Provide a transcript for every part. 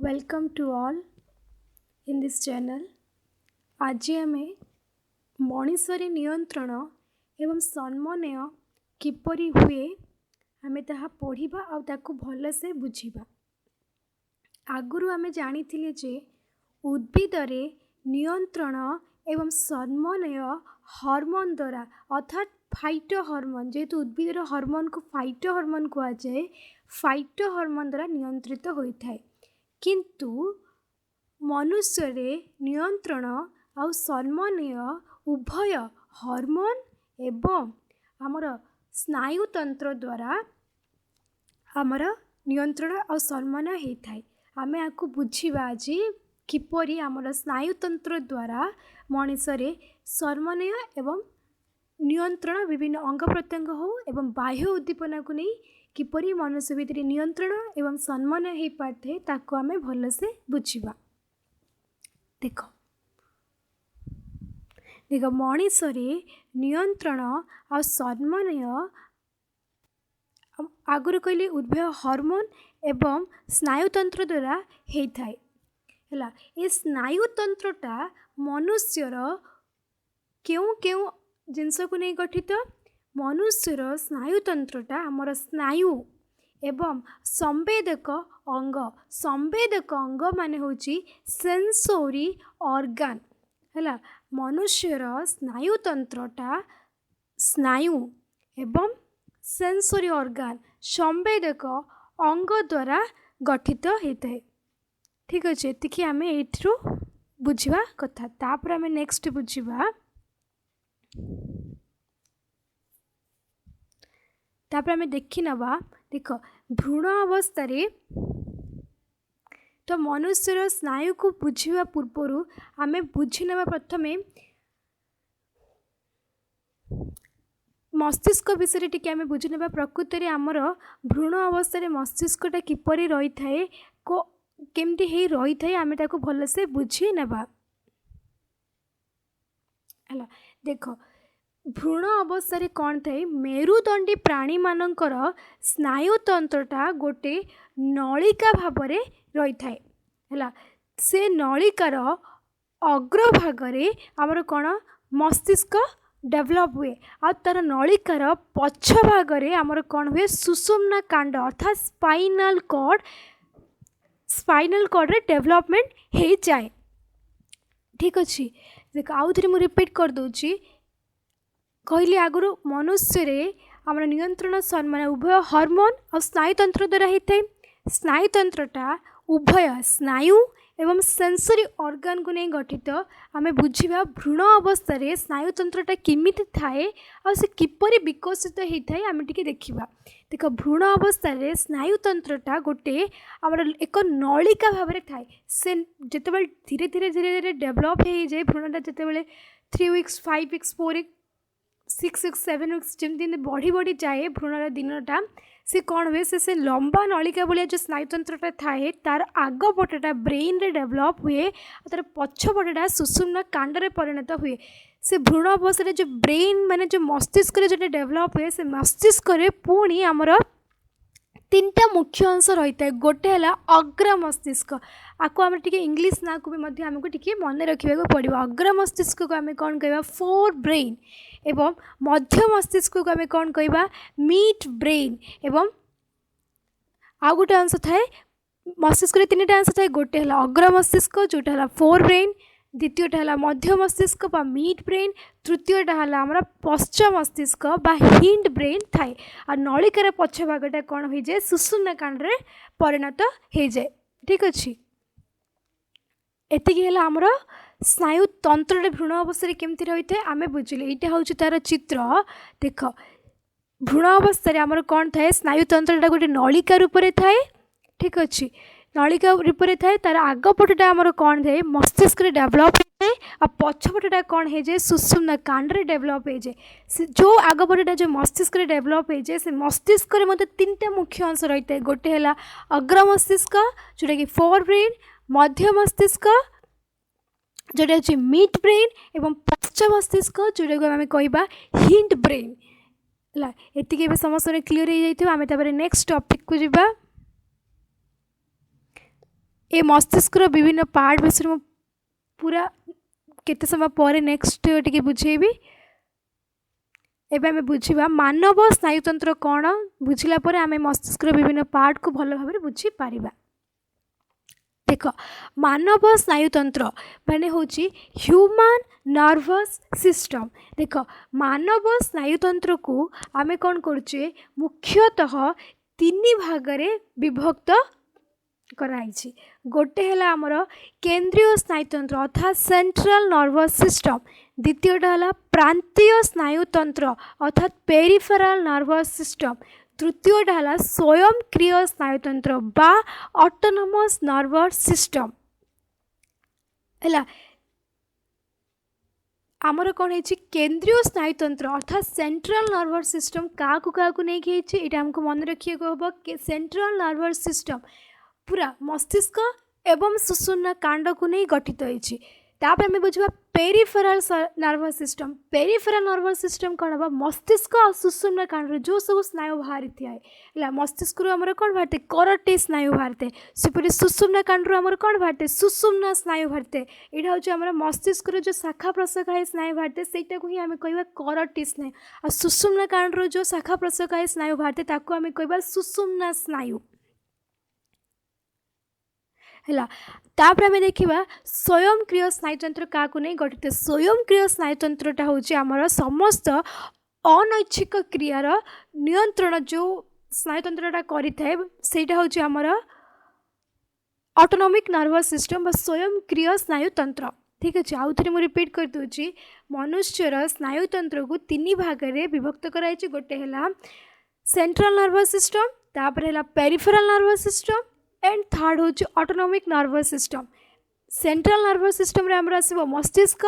Welcome to all in this channel. आज आमे मनीषरी नियंत्रण एवं सम्मानय किपरि हुए आमे ताहा पढ़िबा आ ताकू भल से बुझिबा। आगुरु आमे जानिथिले जे उद्भिदरे नियंत्रण एवं सम्मानय हार्मोन द्वारा अर्थात फाइटो हार्मोन जेहेतु उद्भिदर हार्मोन को फाइटो हार्मोन कहा जाए फाइटो हार्मोन द्वारा नियंत्रित होता है किंतु मनुष्य नियंत्रण आउ सम्मानय उभय हार्मोन एवं आमर स्नायुतंत्र द्वारा आमर नियंत्रण आउ सम्मान होता है। आमे आपको बुझिबा आज किपरि आमर स्नायुतंत्र द्वारा मनुष्य सम्मानय एवं नियंत्रण विभिन्न अंग प्रत्यंग हो एवं बाह्य उद्दीपना को नहीं किपरि मनुष्य भितर नियंत्रण एवं सम्मान हो पारे ताको आमे भल से बुझिबा। देख देख मनुष्य नियंत्रण आ सम्मानय आगुरी कहली उभय हार्मोन एवं स्नायुतंत्र द्वारा होता है। ये स्नायुतंत्रटा मनुष्यर क्यों क्यों जिनस को नहीं गठित मनुष्यर स्नायुतंत्रटा आमर स्नायु एवं संवेदक अंग माने होची सेंसोरी ऑर्गन है। मनुष्यर स्नायुतंत्रटा स्नायु एवं सेंसोरी ऑर्गन संवेदक अंग द्वारा गठित होता है। ठीक अच्छे ये आम ये बुझा कथा तापर आम नेक्स्ट बुझा तापर आम देखी नवा। देख भ्रूण अवस्था तो मनुष्यर स्नायु को बुझा पूर्वर आम बुझी ना प्रथम मस्तिष्क विषय टी आम बुझी ना। प्रकृत में आमर भ्रूण अवस्था मस्तिष्कटा किपरि रही थाए को केमती हे रही थाए आम ताको भल से बुझी नेबा। देख भ्रूण अवस्था कौन थाए मेरुदंडी प्राणी मानकर स्नायुतंत्रटा गोटे नलिका भाव रही थाए है। से नलिकार अग्रभागे आमर कौन मस्तिष्क डेभलप हुए आ तार नलिकार पछ भागे आमर कौन हुए सुषुम्ना कांड अर्थात स्पाइनल कॉर्ड रे डेवलपमेंट हो जाए। ठीक अच्छे देख आउ थे मुझे रिपीट कर दूची कहली आगुरी मनुष्य आम नियंत्रण सम्मान उभय हार्मोन और स्नायुतंत्र द्वारा होता है। स्नायुतंत्रटा उभय स्नायु एवं सेंसरी ऑर्गन को नहीं गठित आम बुझा भ्रूण अवस्था स्नायुतंत्रटा किमिति थाए और से किपरि विकसित होता है आम टिके देखिबा। देख भ्रूण अवस्था स्नायुतंत्रटा गोटे आमर एक नलिका भाव में थाए से जिते धीरे धीरे धीरे धीरे डेभलप हो जाए भ्रूणटा जिते 3 weeks 5 weeks 4 weeks 6 weeks 7 weeks जमी बढ़ी बढ़ी जाए भ्रूणर दिनटा सी कौन हुए से लंबा नलिका भाया जो स्नायुतंत्रटा थाए तार आग पटेटा ब्रेन रे डेभलप हुए तार पछ पटेटा सुषुम्ना कांड रे परिणत हुए। से भ्रूण अवस्था जो ब्रेन माने जो मस्तिष्क जो डेभलप हुए से मस्तिष्क पुणी आमर 3टा मुख्य अंश रही है। गोटे है अग्र मस्तिष्क आपको आम टे इंग्लीश ना को भी आमको टे मन रखा पड़ो। अग्र मस्तिष्क को आम कौन कह फोर ब्रेन एवं मध्य मस्तिष्क को आम कौन कह मिड ब्रेन एवं आउ गोटे अंश थाए मस्तिष्क 3टा अंश थाए। गोटे है अग्र मस्तिष्क जोटा है फोर ब्रेन द्वितीयटा है मध्य मस्तिष्क बा मिड ब्रेन तृतीयटा है आमर पश्च मस्तिष्क बा हिंड ब्रेन थाए आ नलिकार पछ भागटा कौन हो जाए सुषुम्ना कांड रे परिणत हो जाए। ठीक अच्छे एतिक आमर स्नायु तंत्र भ्रूण अवस्था केमती रही है आम बुझे यहाँ हूँ तार चित्र। देख भ्रूण अवस्था आमर कौन थाए स्नायुतंत्रटा गोटे नलिका रूप में थाए। ठीक अच्छे नलिका रूप में थाए तार आगपटा आमर कौन थाए मस्तिष्क डेभलप होता है आ पछपटा कौन हो जाए सुषुम्ना कांड रे डेभलप हो जाए। जो आगपटा जो मस्तिष्क डेभलप हो जाए से मस्तिष्क मत 3टा मुख्य अंश रही है। गोटे है अग्र मस्तिष्क जोटा कि फोर ब्रेन मध्य मस्तिष्क जोटा हूँ मिड ब्रेन एवं पश्च मस्तिष्क जोटा को आम कह हिंड ब्रेन है। ये समस्त क्लीयर हो जाए आम नेक्स्ट टॉपिक को जीवा। ए मस्तिष्क विभिन्न पार्ट विषय में पूरा केते समय पर नेक्स्ट टिके बुझेबी। एबे आमे बुझिबा मानव स्नायुतंत्र कौन बुझिला पर आमे मस्तिष्क विभिन्न पार्ट को भल भाव बुझी पारिबा। देख मानव स्नायुतंत्र माने होची ह्यूमन नर्वस सिस्टम। देख मानव स्नायुतंत्र को आमे कौन करछे मुख्यतः तीन भाग रे विभक्त कराई। गोटे है आमर केंद्रीय स्नायुतंत्र अर्थात सेंट्रल नर्वस सिस्टम, द्वितीयटा है प्रांतीय स्नायुतंत्र अर्थात पेरिफेरल नर्वस सिस्टम, तृतीयटा है स्वयंक्रिय स्नायुतंत्र बा ऑटोनोमस नर्वस सिस्टम है। आमर कौन है केंद्रीय स्नायुतंत्र अर्थात सेंट्रल नर्वस सिस्टम क्या नहीं ये आमको मन रखिए हम सेंट्रल नर्वस सिस्टम पूरा मस्तिष्क एवं सुषुम्ना कांड को नहीं गठित होती। आम बुझा peripheral nervous system. Peripheral nervous system कौन हम मस्तिष्क और सुषुम्ना कांड जो सब स्नायु बाहरी है मस्तिष्क आमर कौन बाहरते करटे स्नायु बाहरते सेपरी सुषुम्ना कांड आमर कौन बाहरते सुषुम्ना स्नायु बाहरते। यहाँ हूँ आम मस्तिष्क जो शाखा प्रशाखा स्नायु बाहरते सेटा को ही आम कह करटे स्नायु और सुषुम्ना कांड जो शाखा प्रशाखा स्नायु बाहरते आम कह सुषुम्ना स्नायु है। तापर आम देखा स्वयंक्रिय स्नायुतंत्र क्या नहीं गठित। स्वयंक्रिय स्नायुतंत्रटा हूँ आमर समस्त अनैच्छिक क्रियार नियंत्रण जो स्नायुतंत्रटा करें सेटा हूँ आमर ऑटोनोमिक नर्वस सिस्टम स्वयंक्रिय स्नायुतंत्र। ठीक अच्छे आउ थे मुझे रिपीट कर दूसरी मनुष्यर स्नायुतंत्र को तीन भाग में विभक्त कराई। गोटे है सेंट्रल नर्वस सिस्टम, तापर है peripheral nervous system and third हूँ autonomic nervous system. Central nervous system रे आमर आसीबो मस्तिष्क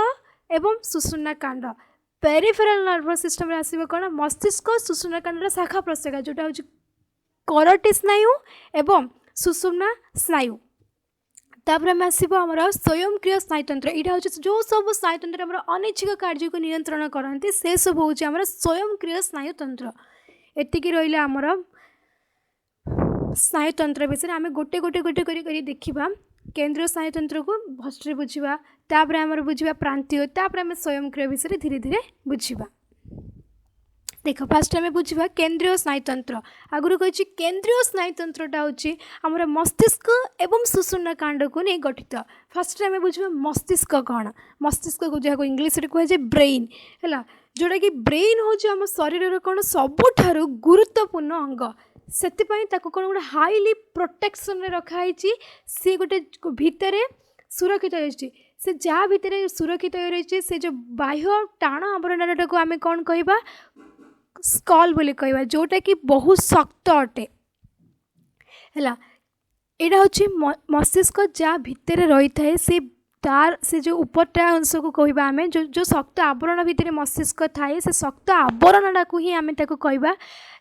एवं सुषुम्ना कांड। पेरिफेरल नर्वस सिस्टम रे आसीबो कोन मस्तिष्क सुषुम्ना कांड शाखा प्रशाखा जोटा हूँ करटे स्नायु एवं सुषुम्ना स्नायु। तापर आम आसो आमर स्वयंक्रिय स्नायुतंत्र। यहाँ हूँ जो सब स्नायुतंत्र आमर अनैच्छिक कार्य को नियंत्रण करते से सब हूँ आमर स्वयंक्रिय स्नायुतंत्र। एतिकी रहिला आमर स्नायुतंत्र विषय आम गोटे गोटे गोटे करी देखा। केंद्रीय स्नायुतंत्र को भस्टर बुझा, तापर आम बुझा प्रांतीय, तापर आम स्वयंक्रिय विषय धीरे धीरे बुझा। देख फास्ट आम बुझा केंद्रीय स्नायुतंत्र। आगुरी कही केंद्रीय स्नायुतंत्रटा हूँ आमर मस्तिष्क एवं सुषुम्ना कांड को नहीं गठित। फास्ट आम बुझा मस्तिष्क कौन, मस्तिष्क को जहाँ इंग्लीश रे कहुए ब्रेन है, जोटा कि ब्रेन हूँ आम शरीर कौन सबुठारु गुरुत्वपूर्ण अंग। से कौन गोटे हाईली प्रोटेक्शन रे रखाई सी गोटे भितर सुरक्षित रही से जहाँ भितर सुरक्षित रही से जो बाह्य टाण आवरण को आम कौन कहवा स्कल बोली कहवा जोटा कि बहुत शक्त अटे है। यहाँ हूँ मस्तिष्क जहाँ भितर रही थाए से तार से जो उपरटा अंश को कहवा आम जो जो शक्त आवरण भितर मस्तिष्क थाए से शक्त आवरणटा को ही आम कहवा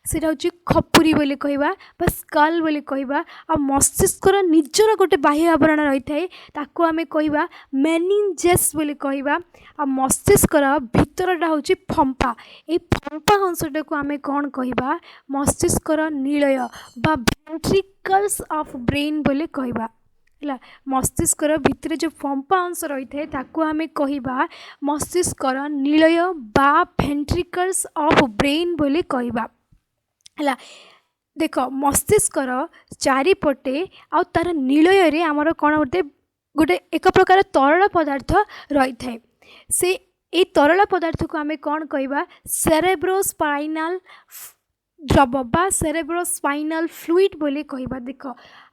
से हूँ खपुरी बोली कहवा बा स्कल बोली कहवा। आ मस्तिष्कर निजर गोटे बाह्य आवरण रही थाए ताको आम कहवा मेनिंजेस बोली कहवा। आ मस्तिष्कर भितरटा हूँ फंपा, ये फंपा अंशटा को आम कौन कहवा मस्तिष्कर निलय बा वेंट्रिकल्स ऑफ ब्रेन बोली कहवा है। मस्तिष्कर भितर जो फंपा अंश रही है ताको आम कहवा मस्तिष्कर निलय बा वेंट्रिकल्स ऑफ ब्रेन बोली कहवा है। देख मस्तिष्कर चारिपटे आ तार निलय रे आमर कौन गोटे गोटे एक प्रकार तरल पदार्थ रही थाए से ये तरल पदार्थ को आम कौन कहवा सेरेब्रोस्पाइनल द्रव बा सेरेब्रोस्पाइनल फ्लूइड बोली कहवा। देख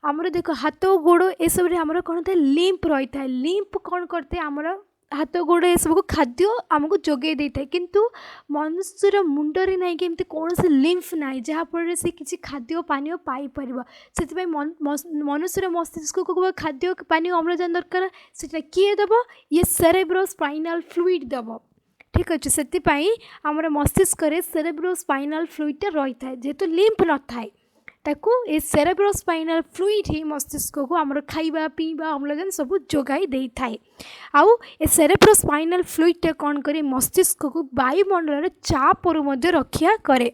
आमर देख हाथ गोड़ ये सब आमर कौन था लिम्प रही था। लिम्प कौन करते आमर हाथ गोड़ ये सब खाद्य आमको जोगे दे था किंतु मनुष्यर मुंडरे ना कि कौन से लिम्फ ना जहाँफल से किसी खाद्य पानी पाई पार से मनुष्यर मस्तिष्क को खाद्य पानी अम्लजान दरकार से किए दब ये सेरेब्रोस्पाइनल फ्लूइड दब। ठीक अच्छे से आमर मस्तिष्क सेरेब्रोस्पाइनल फ्लूइडटा रही था जेहेतु लिम्फ न थाए ताकू ए सेरेब्रोस्पाइनल फ्लूइड ही मस्तिष्क को आमर खाइबा पीवा अम्लजान सब जोगाई दे थाए। आउ ए सेरेब्रोस्पाइनल फ्लूइडटा कौन करे मस्तिष्क को वायुमंडल चाप रक्षा करे।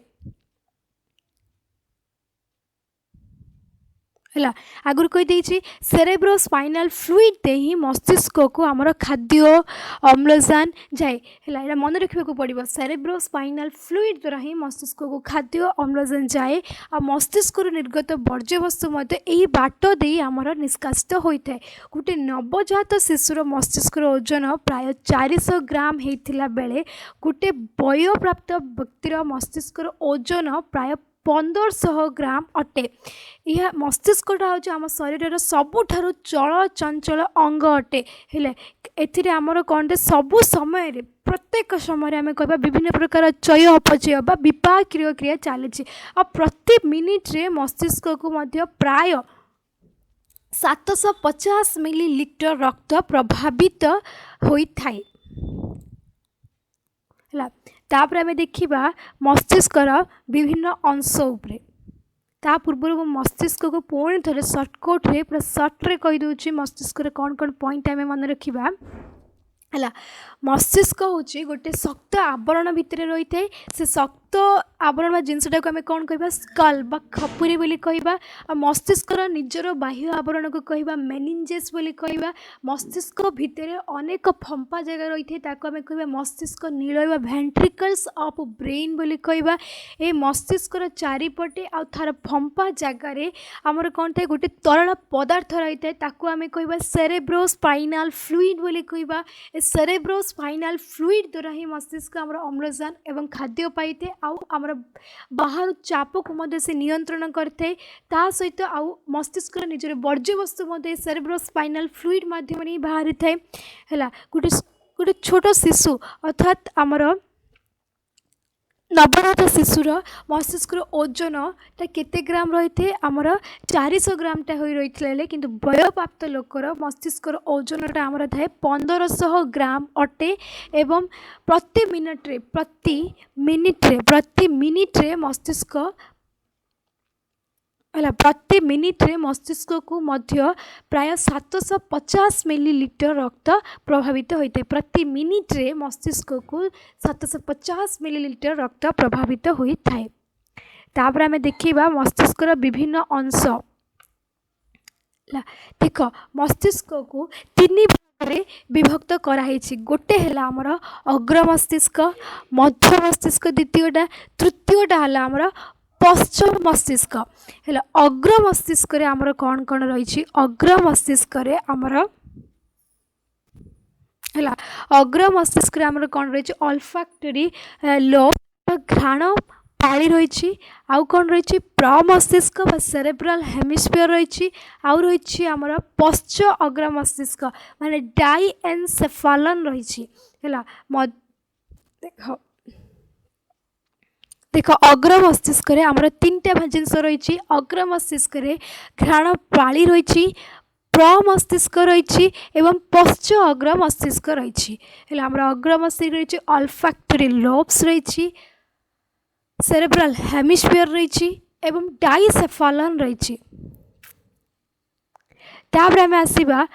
है आगुरी कहीदे सेरेब्रो स्पाइनल फ्लूइड दे ही मस्तिष्क को आमर खाद्य अम्लजान जाए है मन रखा पड़ो सेरेब्रो स्पाइनल फ्लूइड द्वारा ही मस्तिष्क को खाद्य अम्लजान जाए आ मस्तिष्क निर्गत वर्ज्य वस्तु बाट दे आमर निष्कासित होता है। गोटे नवजात शिशुर मस्तिष्क ओजन प्राय 400 ग्राम होता बेले गोटे वयोप्राप्त व्यक्तिर मस्तिष्क ओजन प्राय 1500 ग्राम अटे। यह मस्तिष्कटा हूँ आम शरीर सबुठार चल चंचल अंग अटे हेले एथिरे आमर कौन सबु समय प्रत्येक समय आम कह विभिन्न प्रकार चय अपचय बा विपाक क्रिया चली प्रति मिनिट रे मस्तिष्क को मध्य प्राय 750 मिलीलीटर रक्त प्रभावित होता है। तापर आम देखा मस्तिष्कर विभिन्न अंश उपरे ता पूर्व मस्तिष्क को पुणी थे सर्टकट रे पूरा सर्ट्रे कहीदे मस्तिष्क कौन कौन पॉइंट आम मन रखा है। मस्तिष्क हूँ गोटे शक्त आवरण भितर रही है से शक्त आवरण जिनसटा को आम कौन कह स्कल बा खपुरी बोली कहवा मस्तिष्कर निजर बाह्य आवरण को कहवा मेनिंजेस बोली कहवा मस्तिष्क भितर अनेक फंपा जगह रही है ताको आम कहवा मस्तिष्क नील वेंट्रिकल्स ऑफ ब्रेन बोली कहवा ए मस्तिष्कर चारिपटे आ थार फंपा जगार आमर कौन थे गोटे तरल पदार्थ रही है ताको आम कहवा सेरेब्रो स्पाइनल फ्लूइड बोली कहवा सेरेब्रो स्पाइनल फ्लूइड द्वारा ही मस्तिष्क आमर अम्लजान एवं खाद्य पाई थे आमर बाहर चाप को से नियंत्रण करते सहित आउ मस्तिष्क निजर वर्ज्य वस्तु सेरेब्रो स्पाइनल फ्लूइड माध्यम ही बाहरी थाए है गोटे गोटे छोट शिशु अर्थात आमर नवजात शिशुर मस्तिष्क ओजन केते ग्राम रही थे आमर 400 ग्राम टा हो रही है किंतु वयोप्राप्त लोकर मस्तिष्क ओजनटा आमर थाए 1500 ग्राम अटे एवं प्रति मिनिट रे मस्तिष्क प्रति मिनिट रे मस्तिष्क को मध्य प्राय 750 मिलीलीटर रक्त प्रभावित होता है। प्रति मिनिट रे मस्तिष्क को 750 मिलीलीटर रक्त प्रभावित होता है। तापर आम देखा मस्तिष्कर विभिन्न अंश देख मस्तिष्क को 3 भाग विभक्त कराई गोटे है आमर अग्र मस्तिष्क मध्य मस्तिष्क द्वितीयटा तृतीयटा है आमर पश्चिम मस्तिष्क है। अग्र मस्तिष्क रे आमर कौन कौन रही अग्र मस्तिष्क रे आमर है अग्र मस्तिष्क रे आमर कौन रही अल्फैक्टरी लोब घ्राण पाली रही आउ कौन रही प्रमस्तिष्क सेरेब्रल हेमिस्फीयर रही आउ रही आमर पश्च अग्र मस्तिष्क माने डाइएनसेफालन रही है। देख अग्र मस्तिष्क रे आमर 3टा जिनस रही अग्र मस्तिष्क रे घ्राण पाली रही प्रमस्तिष्क रही एवं पश्च अग्र मस्तिष्क रही है। आमर अग्र मस्तिष्क रही अल्फैक्टरी लोब्स रही सेरेब्रल हेमिस्फीयर रही एवं डाइसेफालन रही। तापर आम आसवा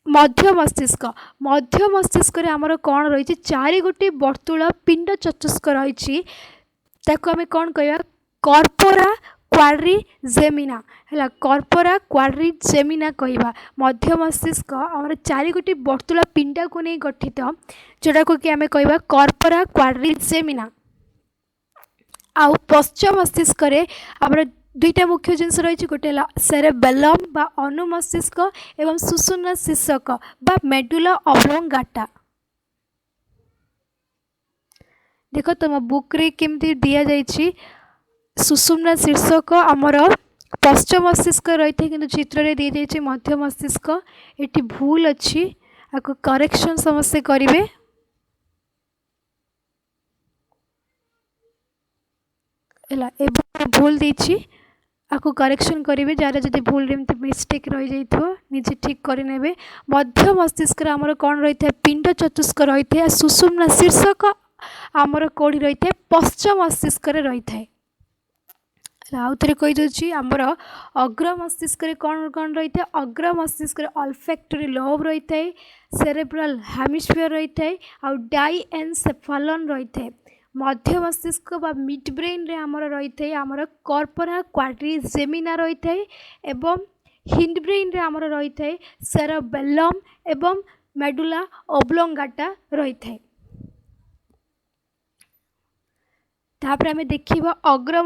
मध्य मस्तिष्क रे आमर कौन रही 4 गोटी वर्तुल पिंड चतुष्क रही ताको आम कौन कह कॉर्पोरा क्वाड्रिजेमिना है कॉर्पोरा क्वाड्रिजेमिना कहवा मध्य मस्तिष्क आमर 4 गोटी वर्तुल पिंडा को नहीं गठित जोटा को कि आम कहवा कॉर्पोरा क्वाड्रिजेमिना। आउ पश्चिम मस्तिष्क रे आमर 2टा मुख्य जिनस रही गोटे सेरेबेलम बा अनुमस्तिष्क एवं सुषुम्ना शीर्षक बा मेडुला ऑब्लोंगाटा। देख तुम बुक रे केमती दिया जाइछि सुषुम्ना शीर्षक आमर पश्चिम मस्तिष्क रही है किंतु चित्र रे दी जाइछि मध्य मस्तिष्क एटी भूल अच्छी आपको करेक्शन समस्ते करेंगे। भूल देछि आपको करेक्शन करेंगे जार जब भूल मिस्टेक रही जाइए निजे ठीक करे। मध्य मस्तिष्क आमर कौन रही है पिंड चतुष्क रही है सुषुम्ना शीर्षक आमर कौड़ी रही है पश्चिम मस्तिष्क रही है। आउ थे कहीदे आमर अग्र मस्तिष्क कौन कौन रही है अग्र मस्तिष्क अल्फैक्टरी लोब रही है सेरेब्रल हेमिस्फीयर रही है आउ डाइएनसेफालन रही है। मध्य मस्तिष्क बा मिड ब्रेन रे आमर रही है आमर कॉर्पोरा क्वाड्रिजेमिना रही है एवं हिंड ब्रेन रे आमर रही है सेरेबेलम एवं मेडुला ओब्लोंगाटा रही है। तापर आम देखा अग्र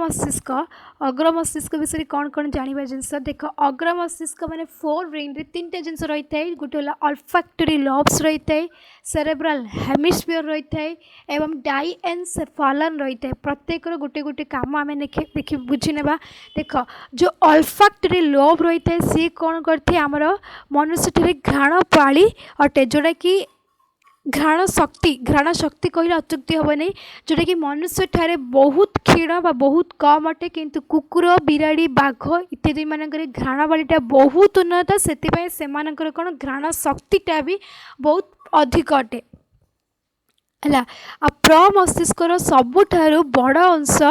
मस्तिष्क विषय कौन कौन जानवा जिनस देख अग्र मस्तिष्क माने फोर ब्रेन रे तीन जिनस रही है गोटे है अल्फैक्टरी लॉब्स रही है सेरेब्रल हेमिस्फीयर रही है एवं डाइएनसेफालन रही है प्रत्येक गोटे गोटे काम आम देखी बुझी ना देख जो अल्फैक्टरी लोब रही है सी कौन करते आमर मनुष्य घ्राण पाली अटे जोटा कि घ्राण शक्ति कहले अत्युक्ति हम नहीं जोटा कि मनुष्य ठारे बहुत क्षीण बा बहुत कम अटे किंतु कुकुर बिराड़ी बाघ इत्यादि मानक घ्राण बालीटा बहुत उन्नत से कौन घ्राण शक्तिटा भी बहुत अधिक अटे है। प्रमस्तिष्कर सबुठारु बड़ अंश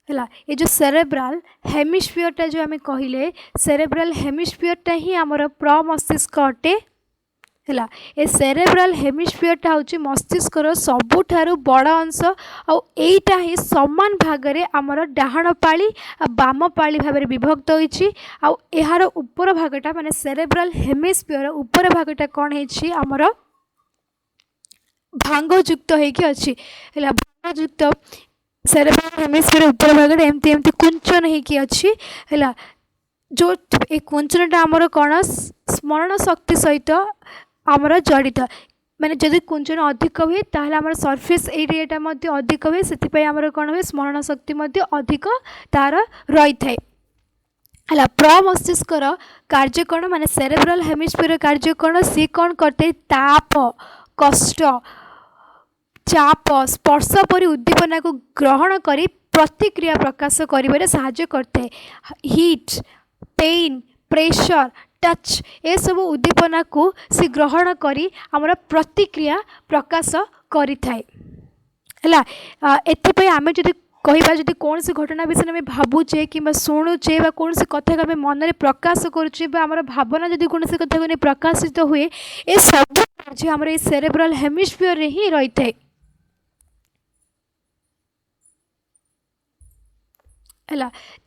है ये जो सेरेब्रल हेमिस्फीयरटा जो आम कहले सेरेब्रल हेमिस्फीयरटा ही आमर प्रमस्तिष्क अटे है। ए सेरेब्रल हेमिस्फीयरटा हूँ मस्तिष्कर सबुठारु बड़ अंश आईटा ही समान भागरे आमर डाहाण पाली बाम पाली भाव में विभक्त होइछि यार ऊपर भागटा माने सेरेब्रल हेमिस्फीयर ऊपर भागटा कौन है आमर भांगयुक्त होइकि अछि है भांगयुक्त सेरेब्रल हेमिस्फीयर ऊपर भागटा एमती एमती कुंचन होइकि अछि है जो ए कुंचनटा आमर कौन स्मरण शक्ति सहित आमर जड़ित माने जदि कुंचन अधिक हुए ताहले आमर सरफेस एरियाटा मध्य अधिक हुए से आमर कौन हुए स्मरण शक्ति मध्य अधिक तार रही है। है प्रमस्तिष्कर कार्य कौन माने सेरेब्रल हेमिस्फीयर कार्य कौन सी कौन करते ताप कष्ट चाप स्पर्श परि उद्दीपना को ग्रहण करी प्रतिक्रिया प्रकाश करिबारे सहाय्य करते हीट पेन प्रेशर टच ए सब उद्दीपना को सी ग्रहण करी आमर प्रतिक्रिया प्रकाश करि थाए है। एथिपाई आमे जदि कहबा जदि कौन सी घटना विषय में भावुचे कि शुणुचे कौन सी कथा को मन में प्रकाश करुचे आमर भावना जदि कौन सी कथा को प्रकाशित हुए ए सब कार्य आमर ए सेरेब्रल हेमिस्फीयर रे ही रही है।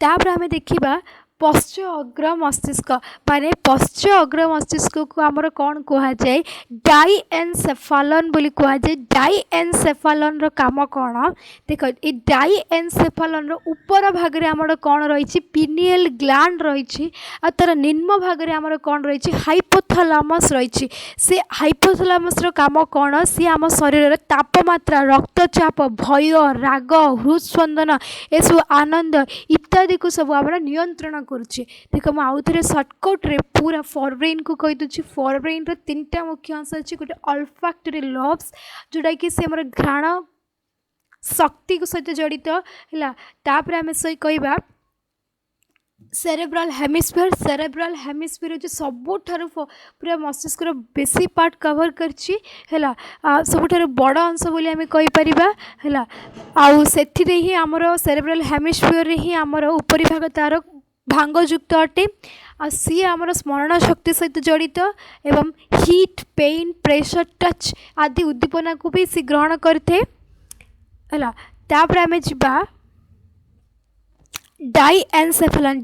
तापर आमे देखिबा पश्च अग्र मस्तिष्क माने पश्च अग्र मस्तिष्क को आमर कौन कह जाए डाइएनसेफालन बोली कह जाए डाइएनसेफालन रो काम कौन देख ये डाइएनसेफालन रो ऊपर भाग रे आमर कौन रही पिनियल ग्लैंड रही तार निम्न भाग रे आमर कौन रही हाइपोथैलेमस रही से हाइपोथैलेमस रो काम कौन सी आम शरीर रे तापमात्रा रक्तचाप भय राग हृदस्पंदन ए सब आनंद इत्यादि को सब आम नियंत्रण करुचे देख मुझे आउ थे सर्टकट रे पूरा फॉर ब्रेन को कहीदे फॉर ब्रेन रो तीनटा मुख्य अंश अच्छी गोटे अल्फैक्टरी लॉब्स जोटा कि से हमर घ्राण शक्ति को सहित जड़ित है। तापर आम से कहबा सेरेब्रल हेमिस्फीयर जो सबुठारु पूरा मस्तिष्क बेसी पार्ट कवर करछि है सबुठारु बड़ अंश बोली आम कहि परिबा है आउ सेथिरे ही आमर सेरेब्रल हेमिस्फीयर रे ही आमर ऊपरी भाग तार भांगयुक्त अटे आ सी आमर स्मरण शक्ति सहित जड़ित एवं हीट पेन प्रेशर टच आदि उद्दीपना को भी सी ग्रहण करते है। तापर आम जा डाइएनसेफालन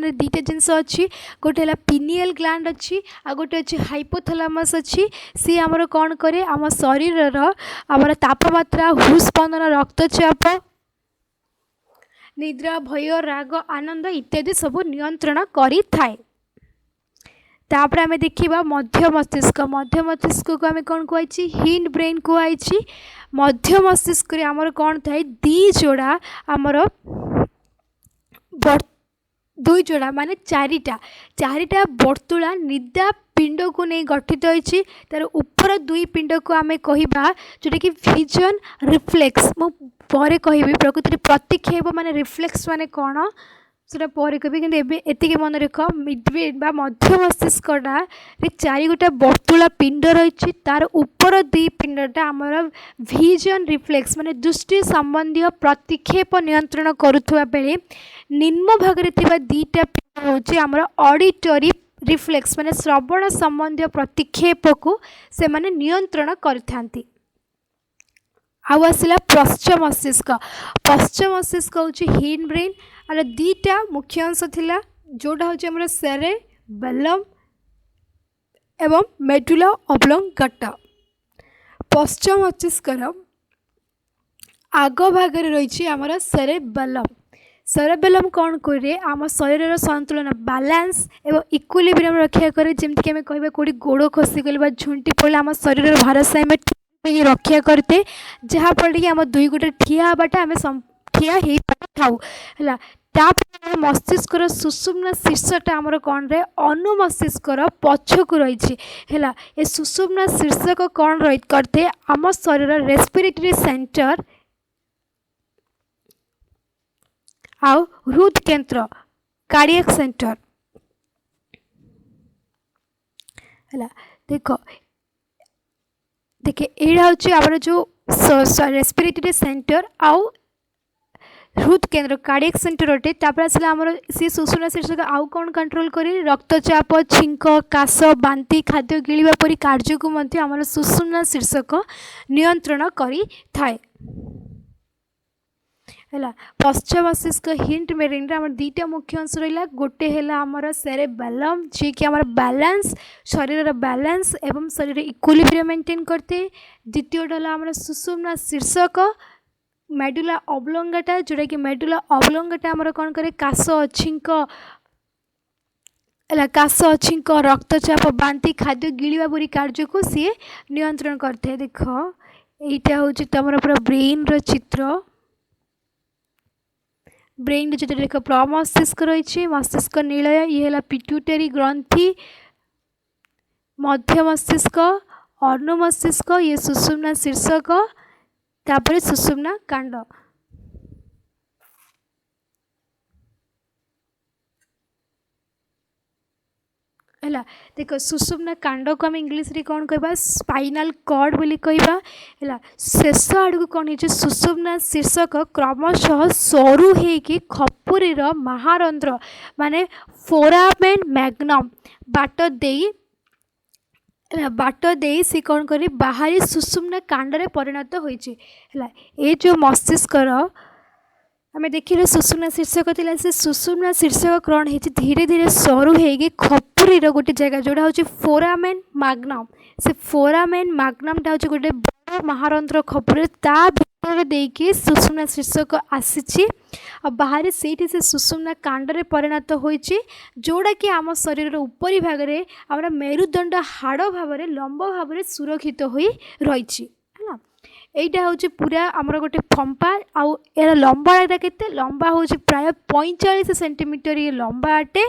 रे दीटा जिनस अच्छी गोटे है पिनियल ग्लैंड अच्छी आ गोटे अच्छी हाइपोथैलेमस अच्छी सी आमर कौन करे आम शरीर आमर तापमात्रा हृदस्पंदन रक्तचाप निद्रा भय राग आनंद इत्यादि सब नियंत्रण करि थाए। तापर आम देखा मध्य मस्तिष्क को आम कौन कहुई हिंड ब्रेन कहुई मध्य मस्तिष्क आमर कौन थाए दी जोड़ा आमर दुई जोड़ा माने चारिटा वर्तुला निदा पिंड को नहीं गठित होइछि तार ऊपर दुई पिंड को आम कहबा जोटा कि विजन रिफ्लेक्स मो पर कहबी प्रकृति प्रतिक्षेप माने रिफ्लेक्स माने कौन से पर कह कि मन रख मिडब्रेन बा मध्य मस्तिष्कटा चारि गोटा वर्तुला पिंड रही तार ऊपर दुई पिंडटा आमर विजन रिफ्लेक्स माने दृष्टि संबंधी प्रतिक्षेप नियंत्रण करुवा बेले निम्न भागरे थिबा दीटा पिंड होछि आमर ऑडिटरी रिफ्लेक्स माने श्रवण संबंधी प्रतिक्षेप को से माने नियंत्रण करथांती आउ आसला पश्च मस्तिष्क। पश्च मस्तिष्क हूँ हिंड ब्रेन। आर दीटा मुख्य अंश थिला जोटा हूँ सेरेबेलम एवं मेडुला ऑब्लोंगाटा। पश्च मस्तिष्कर आग भाग रही आमर सेरेबेलम। सेरेबेलम कौन करे आम शरीर संतुलन बैलेंस एवं इक्विलिब्रियम रक्षा करे। जमीक आम कह कौटी गोड़ खसीगले झुंटी पड़े आम शरीर भारसाम्य रक्षा करते जहाँफल कि आम दुई गोटे ठिया हवाटा आम ठिया हो था। मस्तिष्कर सुषुम्ना शीर्षटा आमर कौन रे अनुमस्तिष्कर पछक रही है। ये सुषुम्ना शीर्षक कौन रही करते आम शरीर रेस्पिरेटरी सेंटर आउ हृद केंद्र कार्डियक सेंटर है। देख देखे यहाँ हूँ आम जो रेस्पिरेटरी सेंटर आउ हृद केंद्र कार्डियक सेंटर अटे। तापर आसला आमर सी सुषुम्ना शीर्षक आउ कौन कंट्रोल करे रक्तचाप छिंक काश बांति खाद्य गिळिबा परी कार्य को मध्य आमर सुषुम्ना शीर्षक नियंत्रण करी थाए है। पश्च मस्तिष्क हिंट मेरिन आम दुईटा मुख्य अंश रहा। गोटे है आमर सेरेबेलम जी कि आमर बैलेंस शरीर बैलेंस एवं शरीर इक्विलिब्रियम मेंटेन करते। द्वितीयटा है आमर सुषुम्ना शीर्षक मेडुला ऑब्लोंगाटा जोटा कि मेडुला ऑब्लोंगाटा आमर कौन करे काश छिंक छिंक रक्तचाप बांति खाद्य गिळिबा परी कार्य को सी नियंत्रण करते। देख यहाँ हूँ तुम पूरा ब्रेन चित्र। ब्रेन जो देख प्रमस्तिष्क रही मस्तिष्क नीलय ये है पिट्यूटरी ग्रंथि मध्य मस्तिष्क अनुमस्तिष्क ये सुषुम्ना शीर्षक तापर सुषुम्ना कांड है। देख सुषुम्ना कांड को आम इंग्लीश रे कौन कहबा स्पाइनल कॉर्ड बोली कहबा है। शेष आड़ कौन है सुषुम्ना शीर्षक क्रमशः सरू होगी खपुरीर महारंध्र माने फोरामेन मैग्नम बाट दे सी कौन कर बाहरी सुषुम्ना कांड परिणत होइछि है। ये जो मस्तिष्कर आम देखिए सुषुम्ना शीर्षक थी से सुषुम्ना शीर्षक कौन है धीरे धीरे सरू होगी खपुरीर गोटे जगह जोटा हूँ फोरामेन मैग्नम। से फोरामेन मैग्नमटा हूँ गोटे बड़ महारंध्र खपुरी ता भीतर देकी सुषुम्ना शीर्षक आसी बाहर से सुषुम्ना कांड परिणत होइछि जोड़ा कि आम शरीर उपरी भाग में आम मेरुदंड हाड़ भाव लंब भाव सुरक्षित हो रही है। यहीटा हूँ पूरा आमर गोटे फंपा आउ यार लंबाटा केते लंबा हूँ प्राय 45 सेंटीमीटर ये लंबा अटे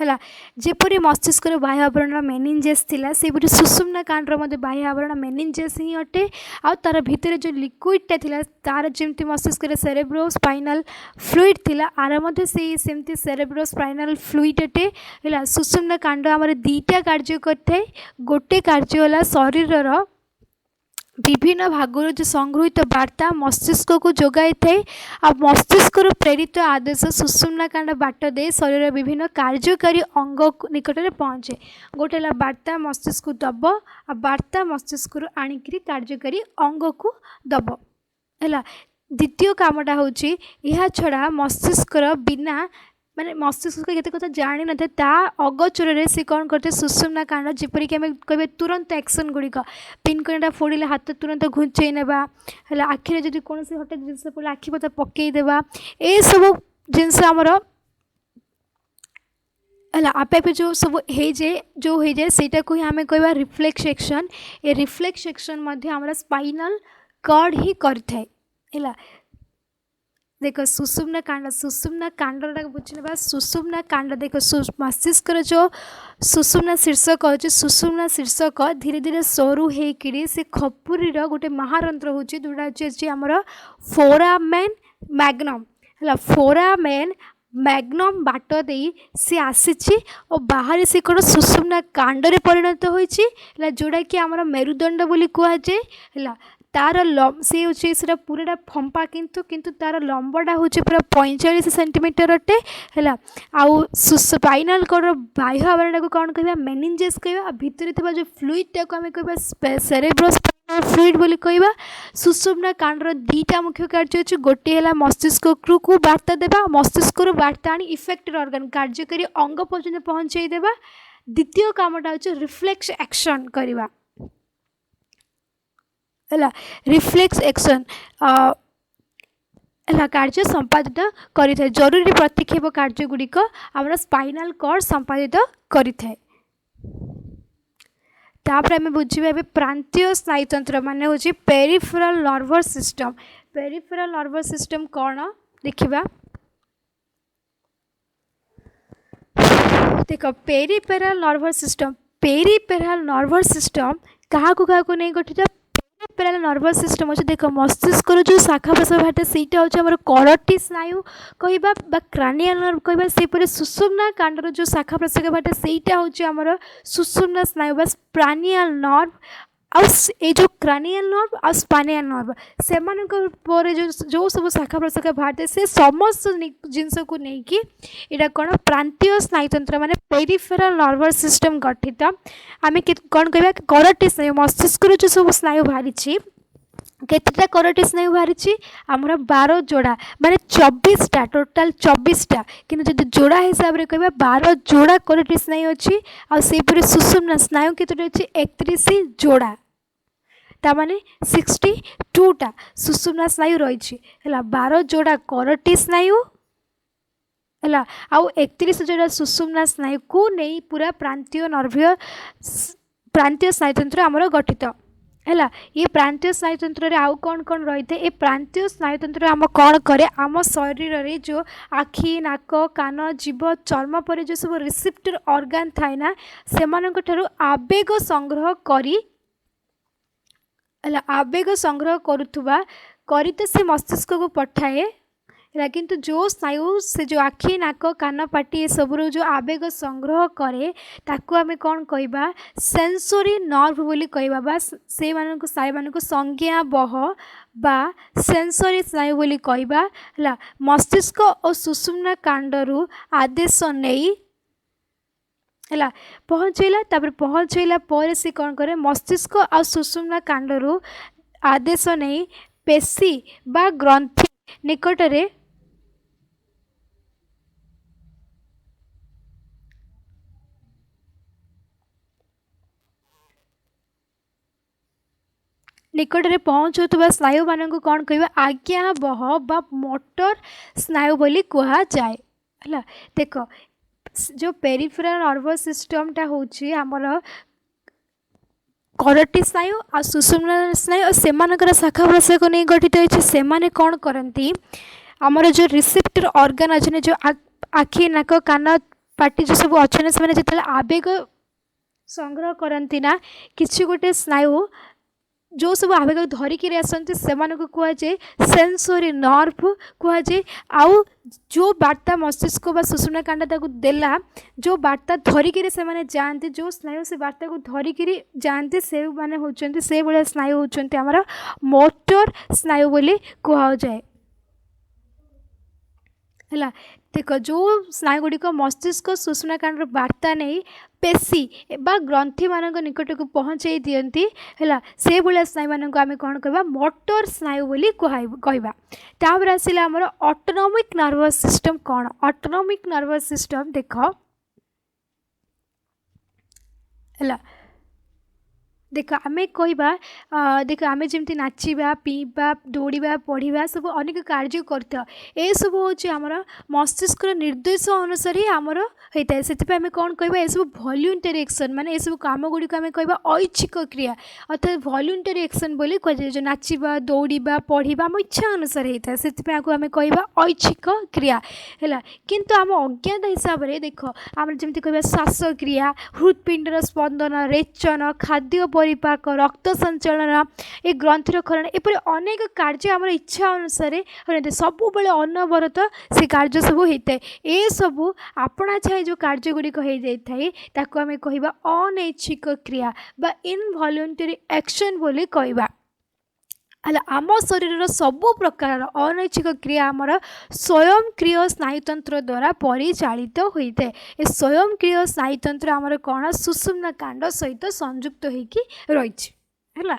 है। जेपरी मस्तिष्क बाह्य आवरण मेनिंजेस थिला सेपरी सुषुम्ना कांडर मध्य बाह्य आवरण मेनिंजेस ही अटे। आ तार भितर जो लिक्विडटा थिला तार जेमती मस्तिष्क सेरेब्रो स्पाइनल फ्लूइड थिला आर मध्य सेमती सेरेब्रो स्पाइनल फ्लूइड अटे है। सुषुम्ना कांड आमर दुईटा कार्य करथाय। गोटे कार्य होला शरीरर विभिन्न भागर जो संगृहित वार्ता मस्तिष्क को जोगाई थाए आ मस्तिष्क प्रेरित आदेश सुषुम्ना कांड बाट दे शरीर विभिन्न कार्यकारी अंग निकट में पहुँचे। गोटे वार्ता मस्तिष्क दब आ वार्ता मस्तिष्क आणिक कार्यकारी अंग को दब है। द्वितीय कामटा हूँ यह छड़ा मस्तिष्क बिना माने मस्तिष्क केते कथा जानी न ता अगोचर से कौन करते सुषुम्ना कांड जेपरिक आम कहे तुरंत एक्शन गुड़िक पिनकणटा फोड़े हाथ तुरंत घुंचई नेबा है। आखिरे जब कौन हठात जिनस पड़े आखि पता पकईदेवा ये सब जिनस आमर है आपे आपे जो सब हो जाए सेटा को ही आम कह रिफ्लेक्स एक्शन। ये रिफ्लेक्स एक्शन मध्य आमर स्पाइनल कॉर्ड ही करथाय है। देख सुषुम्ना कांड बुझे सुषुम्ना कांड देख मस्तिष्क जो सुषुम्ना शीर्षक अच्छे सुषुम्ना शीर्षक धीरे धीरे सरू होकर से खपुरीर गोटे महारंध्र हूँ जोटा अच्छे आमर फोरामेन मैग्नम है। फोरामेन मैग्नम बाट दे सी आसी और बाहर से कौन सुषुम्ना कांड परिणत होइछि जोड़ा कि आमर मेरुदंड बोली कहुए है। तार सी हूँ पूरा फंपा किंतु किंतु तार लंबटा हूँ पूरा 45 सेंटीमीटर अटे है आउ स्पाइनल कॉर्ड बाह्य आवरण को कौन कह मेनिंजेस कह भितर थी जो फ्लूइडटा को आम कह सेरेब्रस फ्लूइड बोली कहवा सुषुम्ना कांडर दीटा मुख्य कार्य अच्छे गोटे है मस्तिष्क को वार्ता देवा मस्तिष्क वार्ता आनी इफेक्टेड ऑर्गन कार्यकारी अंग पर्यंत पहुँचाई देवा द्वितीय कामटा हूँ रिफ्लेक्स एक्शन करवा है रिफ्लेक्स एक्शन कार्य संपादित करें जरूरी प्रतिक्षेप कार्य गुड़िक आम स्पाइनल कॉर्ड संपादित करें तापर आम बुझा प्रांतीय स्नायुतंत्र मान हूँ पेरिफेरल नर्वस सिस्टम कौन देखा देख पेरिफेरल नर्वस सिस्टम क्या नहीं गठित पेरिफेरल नर्वस सिस्टम अच्छे देख मस्तिष्क जो शाखा प्रशाखा बाटे सहीटा हूँ आम करटी स्नायु कहवा क्रानियल नर्व कहवा सेपरि सुषुम्ना कांडर जो शाखा प्रशाखा बाटे सहीटा हूँ आम सुषुम्ना स्नायु बा स्पाइनियल नर्व जो क्रानियल नर्व आ स्पाइनियल नर्व से जो सब शाखा प्रशाखा बाहर से समस्त जिनस को लेकिन यहाँ कौन प्रांतीय स्नायुतंत्र माने पेरिफेरल नर्वस सिस्टम गठित आम कौन कह करटी स्नायु मस्तिष्क जो सब स्नायु बाहरी केतटा करटी स्नायु बाहरी आमर 12 जोड़ा माने 24टा टोटाल 24टा किंतु जब जोड़ा हिसाब से कह 12 जोड़ा करटी स्नायु अच्छी आईपरी सुषुम्ना स्नायु केतोटी अच्छी 31 जोड़ा तामाने 62टा सुषुम्ना स्नायु रही है 12 जोड़ा करटी स्नायु है आउ 31 जोड़ा सुषुम्ना स्नायु को नहीं पूरा प्रांतीय स्नायुतंत्र आमर गठित है ये प्रांतीय स्नायुतंत्र आउ कौन कौन रही है ये प्रांतीय स्नायुतंत्र आम कौन करे आम शरीर रे जो आखि नाक कान जीभ चर्म पर जो सब रिसेप्टर ऑर्गन थाए ना से आवेग संग्रह करी आवेग संग्रह करुवा तो से मस्तिष्क को पठाए है किंतु जो स्नायु से जो आखि नाक कान पाटी ये सब जो आवेग संग्रह करे ताकू आम कौन कहवा सेंसोरी नर्व बोली कहवा बा से स्नायु मान संज्ञा बह बा सेंसोरी स्नायु बोली कहवा है मस्तिष्क और सुषुम्ना कांडरू आदेश नहीं है पहुँचला पहुँचला पर से कौन करे मस्तिष्क और सुषुम्ना कांडरू आदेश नहीं पेशी बा ग्रंथि निकटरे निकटरे पहुँचुवा स्नायु मान कौन कह आज्ञा बह बा मोटर स्नायु बोली कह जाए है देख जो पेरिफेरल नर्वस सिस्टमटा हूँ आमर करटी स्नायु आ सुषुम्ना स्नायु से शाखा प्रशाखा को नहीं गठित होती कौन करती आमर जो रिसेप्टर ऑर्गन अच्छे जो आखि नाक कान पाटी जो सब अच्छे से जो आवेग संग्रह करती ना किसी गोटे स्नायु जो सब आवेग धरिकी आसती से कहुए सेंसोरी नर्व कहुए आउ जो वार्ता मस्तिष्क व सुषुम्ना कांड देला जो वार्ता धरिकी से जाती जो स्नायु से वार्ता को धरिकी जाती से मैंने होती से भाया स्नायु होती आमर मोटर स्नायु बोली कहुए है देख जो स्नायु गुड़िक मस्तिष्क सुषुम्ना कांडर वार्ता नहीं पेशी बा ग्रंथि मान निकट को पहुँचाई दियंती है से भाया स्नायु मान आम कौन कह मोटर स्नायु बोली कहवा तापर आसला आमर ऑटोनॉमिक नर्वस सिस्टम कौन ऑटोनॉमिक नर्वस सिस्टम देख है देख आम कह देख आम जमी नाचिबा पीवा दौड़ा पढ़ा सब अनेक कार्य कर सब हूँ आमर मस्तिष्क निर्देश अनुसार ही आमर होता है से आम कौन कह यह सब वॉलंटरी एक्शन माने सब कम गुड़िक आम कह ऐच्छिक क्रिया अर्थात वॉलंटरी एक्शन बोली कहुए जो नाचिबा दौड़ा पढ़ा आम इच्छा अनुसार होता है से आम कह ऐच्छिक क्रिया है किंतु आम अज्ञात हिसाब से देख आम जमी कह श्वासक्रिया हृदपिंडर स्पंदन रेचन खाद्य परिपाक रक्त संचलन ए ग्रंथि खरण एपरी अनेक कार्य आम इच्छा अनुसार होते सब बेले अनवरत से कार्य सब होता है ये सब आपणा छाए जो कार्य गुड़िक हो जाए ताको आम कह अनैच्छिक क्रिया बा इनवॉलंटरी एक्शन बोली कहवा ହେଲା ଆମ ଶରୀରର ସବୁ ପ୍ରକାରର ଅନୈଚ୍ଛିକ କ୍ରିୟା ଆମର ସ୍ୱୟଂକ୍ରିୟ ସ୍ନାୟୁତନ୍ତ୍ର ଦ୍ୱାରା ପରିଚାଳିତ ହୋଇଥାଏ। ଏ ସ୍ୱୟଂକ୍ରିୟ ସ୍ନାୟୁତନ୍ତ୍ର ଆମର କ'ଣ ସୁଷୁମ୍ନା କାଣ୍ଡ ସହିତ ସଂଯୁକ୍ତ ହୋଇକି ରହିଛି ହେଲା।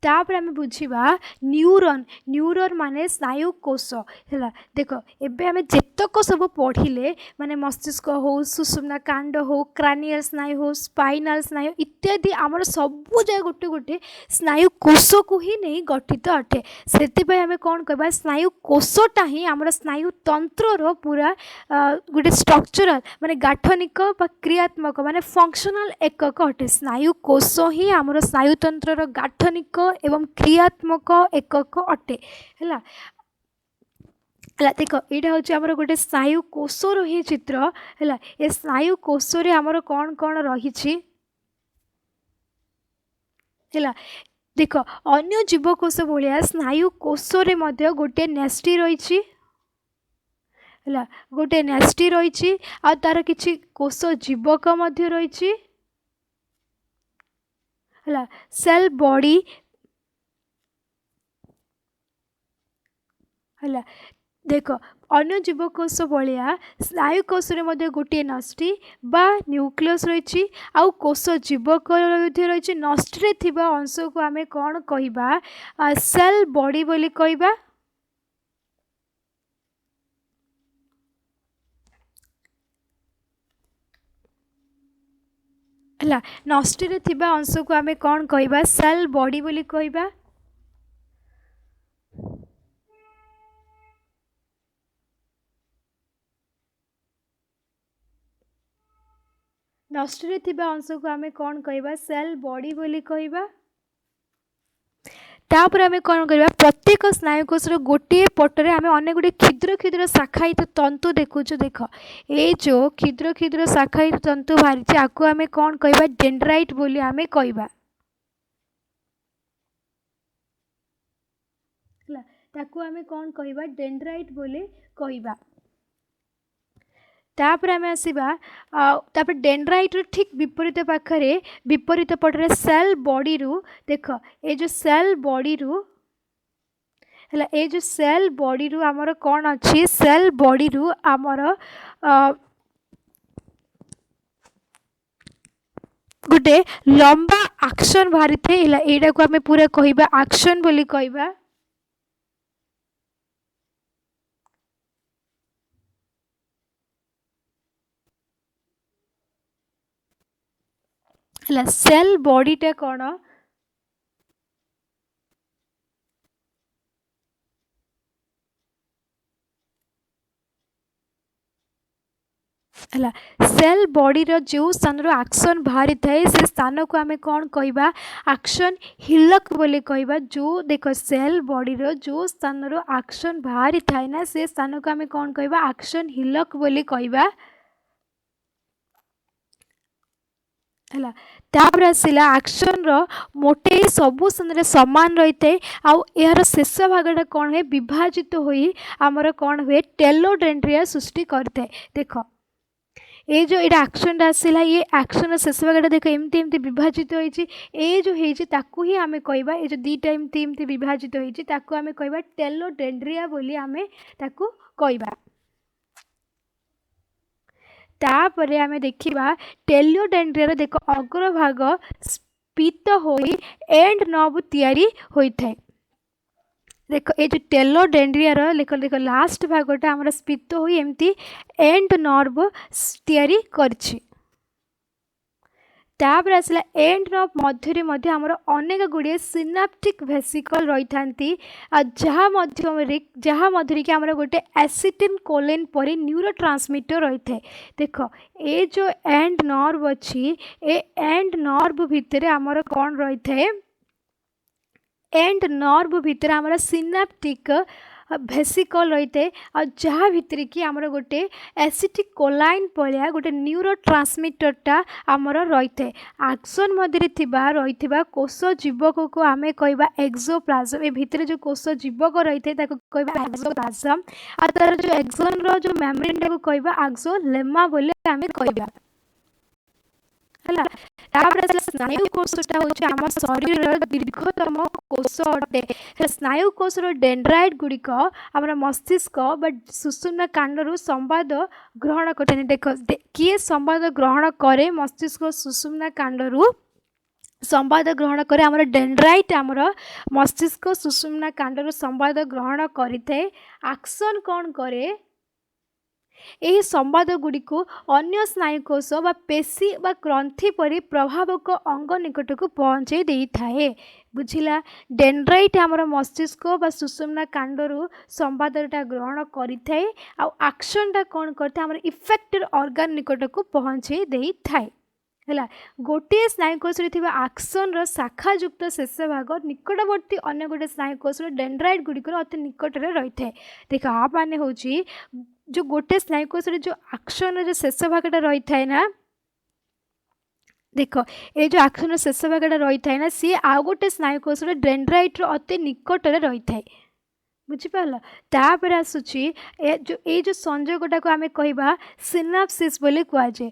तापर आम बुझा न्यूरन न्यूरन माने स्नायु कोष है। देख एबे आम जेतक सब पढ़िले माने मस्तिष्क हो सुषुम्ना कांड हो क्रानियल स्नायु हो स्पाइनाल स्नायु इत्यादि आमर सबू जगह गोटे गोटे स्नायु कोष को ही नहीं गठित अटे। से आम कौन कह स्नायु कोषटा ही आम स्नायु तंत्र पूरा गोटे स्ट्रक्चरल माने गाठनिक क्रियात्मक माने फंक्शनल एकक अटे। स्नायु कोष ही आम स्नायु तंत्र गाठनिक एवं क्रियात्मक एकक अटे है। देख यहाँ हूँ आमर गोटे स्नायु कोषर ही चित्र है। ये स्नायु कोष आमर कौन कौन रही है। देख अन्य जीवकोष भाया स्नायु कोष गोटे नेस्टी रही है। गोटे नेस्टी रही आ तार किछि कोष जीवक रही है। सेल बॉडी है। देख अन्य जीवकोष भाया स्नायुकोष गोटे नष्टि बा न्यूक्लियस रही आउ कोष जीवक रही। नष्टि थिबा अंश को आम कौन कह सेल बॉडी बोली कहबा है। नष्टि थिबा अंश को आम कौन कह सेल बॉडी बोली कहबा। नष्टि थिबा अंश को आम कौन कह सेल बॉडी बोली कहबा। तापर आम कौन करवा प्रत्येक स्नायुकोषर गोटे पटरे आम अनेक गुटे क्षुद्र क्षुद्र शाखायित तंतु देखु। देख ये जो क्षुद्र क्षुद्र शाखायित तंतु बाहरी आपको आम कौन कह डेंड्राइट बोली आम कहबा। ताकू आम कौन कह डेंड्राइट बोली कहबा। तापर आम आसवा तापर डेंड्राइट ठीक विपरीत पाखरे विपरीत पटरे सेल बॉडी रु देख ये जो सेल बॉडी रु है। ये जो सेल बॉडी रु आमर कौन अच्छी सेल बॉडी रु आमर गोटे लंबा एक्शन बाहरी थे। यहाँ को आम पूरा कहबा एक्शन बोली कहबा। सेल बॉडीटा कौन है। सेल बॉडी रो जो स्थान एक्शन बाहरी थाए से स्थान को आम कौन कहबा एक्शन हिलक बोली कहबा। जो देख सेल बॉडी रो जो स्थान एक्शन बाहरी थाए ना से स्थान को आम कौन कहबा एक्शन हिलक बोली कहबा है। तापर आसला एक्शन रो मोटे सबु स्थान समान रही है। आउ यार शेष भागटा कौन है विभाजित होई आमर कौन हुए टेलोडेंड्रिया सृष्टि करते। देख ये जो यहाँ एक्शन आसला ये एक्शन शेष भागटा देख एमती एमती विभाजित होती ये जो होती ताकू ही आम कहबा ये जो दीटा एमती एमती विभाजित होती ताकू आम कहबा टेलोडेंड्रिया बोली आम ताकू कहबा। तापर आम देखा टेलोडेंड्रिया देख अग्रभाग स्फीत हो एंड नर्व तैयारी होता है। देख ये जो टेलोडेंड्रिया देख देख लास्ट भागटा आम स्फीत हो एमती एंड नर्व तैयारी करछि। तापर आसला एंड नर्व मध्य आमर अनेक गुड़िए सिनाप्टिक वेसिकल रही था जहाँ मध्य कि आमर गोटे एसिटिल कोलिन पर न्यूरोट्रांसमीटर रही है। देख ये जो एंड नर्व अच्छी ए एंड नर्व भितर आमर कौन रही है एंड नर्व भितर आमर सिनाप्टिक वेसिकल रही है और जहाँ भितर कि आमर गोटे एसिटिक कोलाइन पलिया गोटे न्यूरोट्रांसमीटरटा आमर रही है। एक्सन मध्य रही कोष जीवक को आम कहबा एक्सोप्लाज्म। ये भितर जो कोष जीवक रही है कहबा एक्सोप्लाज्म और तार जो एक्सन रो जो मेम्ब्रेन टाको कहबा एक्सोलेमा बोले आम कहबा। है। तापर स्नायु कोषटा हूँ आम शरीर दीर्घतम कोष अटे। स्नायु कोषर डेंड्राइट गुड़िक आम मस्तिष्क बा सुषुम्ना कांडरू संवाद ग्रहण करते। देख किए संवाद ग्रहण करे मस्तिष्क सुषुम्ना कांडरू संवाद ग्रहण करे आमर डेंड्राइट आमर मस्तिष्क सुषुम्ना कांडरू संवाद ग्रहण करें। एक्शन कौन करे यही संवाद गुड़ी को अन्य स्नायुकोश बा पेशी बा ग्रंथि परि प्रभावक अंग निकट को पहुँचे दे थाए। बुझिला डेंड्राइट आमर मस्तिष्क बा सुषुम्ना कांडरू संवादटा ग्रहण करें आ एक्शनटा कौन करते आमर इफेक्टेड ऑर्गन निकट को पहुँचे दे थाए। है गोटे स्नायुकोश एक्शन शाखा युक्त शेष भाग निकटवर्ती अन्य गोटे स्नायुकोश डेंड्राइट गुड़िक अति निकट में रही है। देख आ माने हूँ जो गोटे स्नायुकोश जो एक्शन जो शेष भागटा रही है ना देख ये जो एक्शन शेष भागटा रही है ना सी आउ गोटे स्नायुकोश डेंड्राइट अति निकट में रही है। बुझिपाल तापर आसूची जो संयोगटा को आम कह सिनाप्सिस बोली कहुए।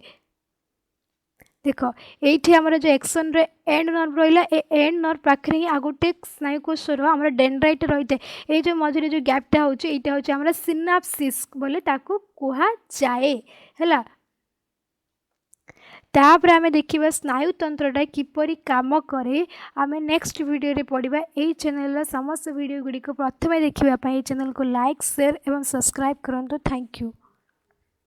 देख ये आमर जो एक्शन रे एंड नर्व रहा ए एंड नर्व पाखे ही आ गोटे स्नायुकोश आम डेंड्राइट रही है। ये जो मझे जो गैपटा होता सिनाप्सिस बोले ताकू कहा जाए है। तापर आम देखा स्नायुतंत्रटा किपरि काम करे आम नेक्स्ट वीडियो रे पढ़ा। यही चैनल समस्त वीडियो गुड़ी को प्रथम देखापी चैनल को लाइक शेयर एवं सब्सक्राइब करूँ। Thank you.